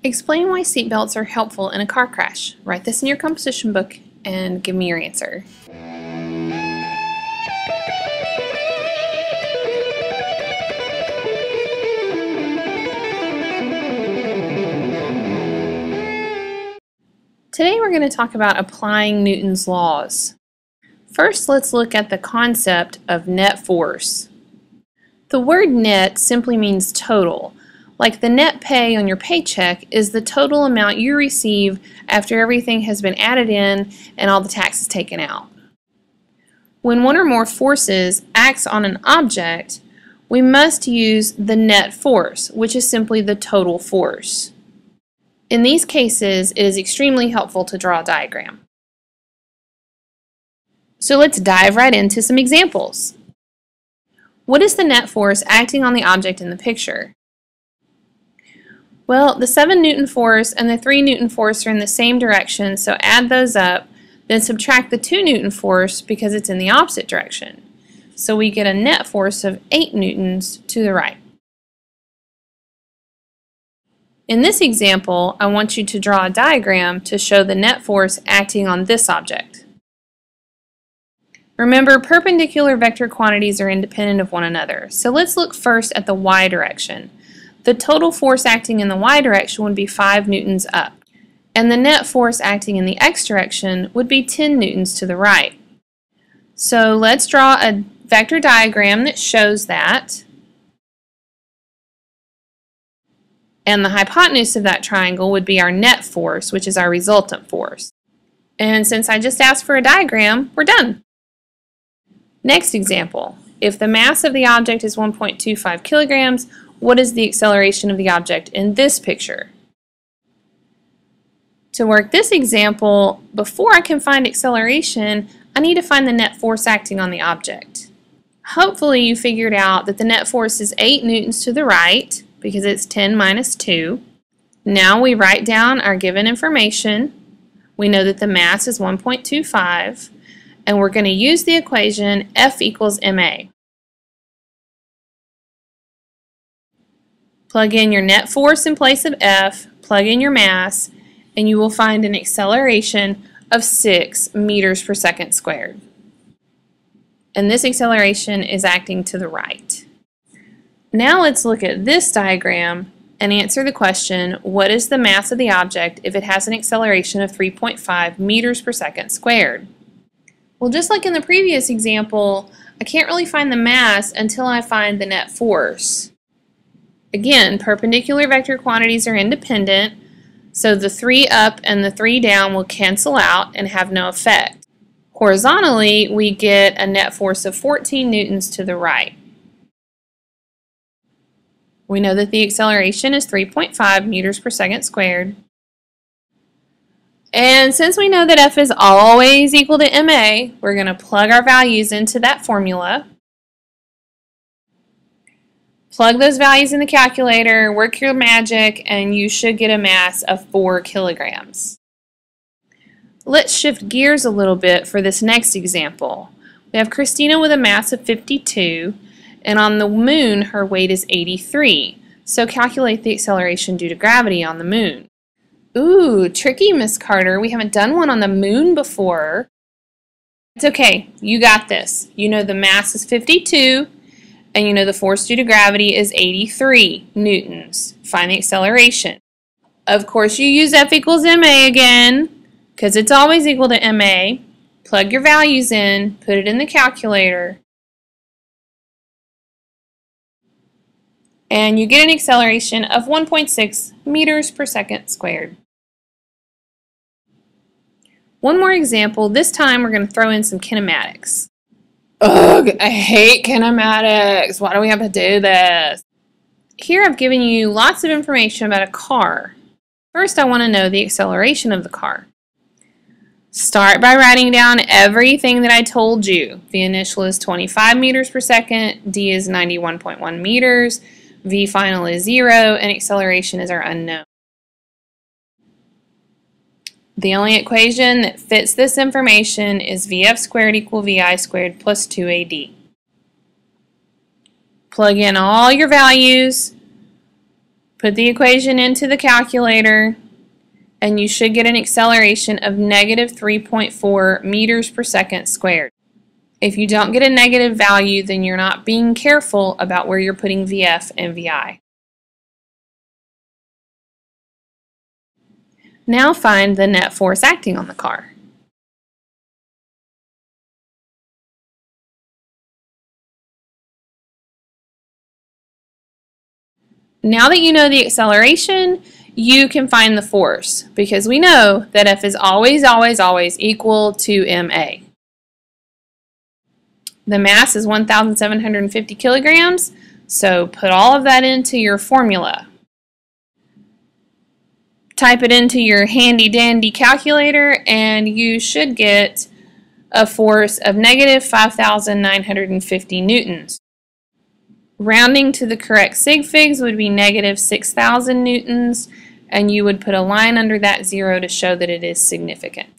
Explain why seatbelts are helpful in a car crash. Write this in your composition book and give me your answer. Today we're going to talk about applying Newton's laws. First, let's look at the concept of net force. The word net simply means total. Like the net pay on your paycheck is the total amount you receive after everything has been added in and all the taxes taken out. When one or more forces acts on an object, we must use the net force, which is simply the total force. In these cases, it is extremely helpful to draw a diagram. So let's dive right into some examples. What is the net force acting on the object in the picture? Well, the 7 Newton force and the 3 Newton force are in the same direction, so add those up, then subtract the 2 Newton force because it's in the opposite direction. So we get a net force of 8 newtons to the right. In this example, I want you to draw a diagram to show the net force acting on this object. Remember, perpendicular vector quantities are independent of one another, so let's look first at the y direction. The total force acting in the y direction would be 5 newtons up, and the net force acting in the x direction would be 10 newtons to the right. So let's draw a vector diagram that shows that, and the hypotenuse of that triangle would be our net force, which is our resultant force. And since I just asked for a diagram, we're done. Next example, if the mass of the object is 1.25 kilograms, what is the acceleration of the object in this picture? To work this example, before I can find acceleration, I need to find the net force acting on the object. Hopefully you figured out that the net force is 8 newtons to the right, because it's 10 minus 2. Now we write down our given information. We know that the mass is 1.25, and we're going to use the equation F equals ma. Plug in your net force in place of F, plug in your mass, and you will find an acceleration of 6 meters per second squared. And this acceleration is acting to the right. Now let's look at this diagram and answer the question, what is the mass of the object if it has an acceleration of 3.5 meters per second squared? Well, just like in the previous example, I can't really find the mass until I find the net force. Again, perpendicular vector quantities are independent, so the 3 up and the 3 down will cancel out and have no effect. Horizontally, we get a net force of 14 newtons to the right. We know that the acceleration is 3.5 meters per second squared. And since we know that F is always equal to ma, we're going to plug our values into that formula. Plug those values in the calculator, work your magic, and you should get a mass of 4 kilograms. Let's shift gears a little bit for this next example. We have Christina with a mass of 52, and on the moon her weight is 83. So calculate the acceleration due to gravity on the moon. Ooh, tricky, Miss Carter. We haven't done one on the moon before. It's okay, you got this. You know the mass is 52, and you know the force due to gravity is 83 newtons. Find the acceleration. Of course, you use F equals ma again, because it's always equal to ma. Plug your values in, put it in the calculator, and you get an acceleration of 1.6 meters per second squared. One more example. This time we're going to throw in some kinematics. Ugh, I hate kinematics. Why do we have to do this? Here I've given you lots of information about a car. First, I want to know the acceleration of the car. Start by writing down everything that I told you. The initial is 25 meters per second, D is 91.1 meters, V final is 0, and acceleration is our unknown. The only equation that fits this information is Vf squared equal Vi squared plus 2AD. Plug in all your values, Put the equation into the calculator, and you should get an acceleration of negative 3.4 meters per second squared. If you don't get a negative value, then you're not being careful about where you're putting VF and VI. Now find the net force acting on the car. Now that you know the acceleration, you can find the force, because we know that F is always, always, always equal to ma. The mass is 1,750 kilograms, so put all of that into your formula. Type it into your handy-dandy calculator, and you should get a force of negative 5,950 newtons. Rounding to the correct sig figs would be negative 6,000 newtons, and you would put a line under that zero to show that it is significant.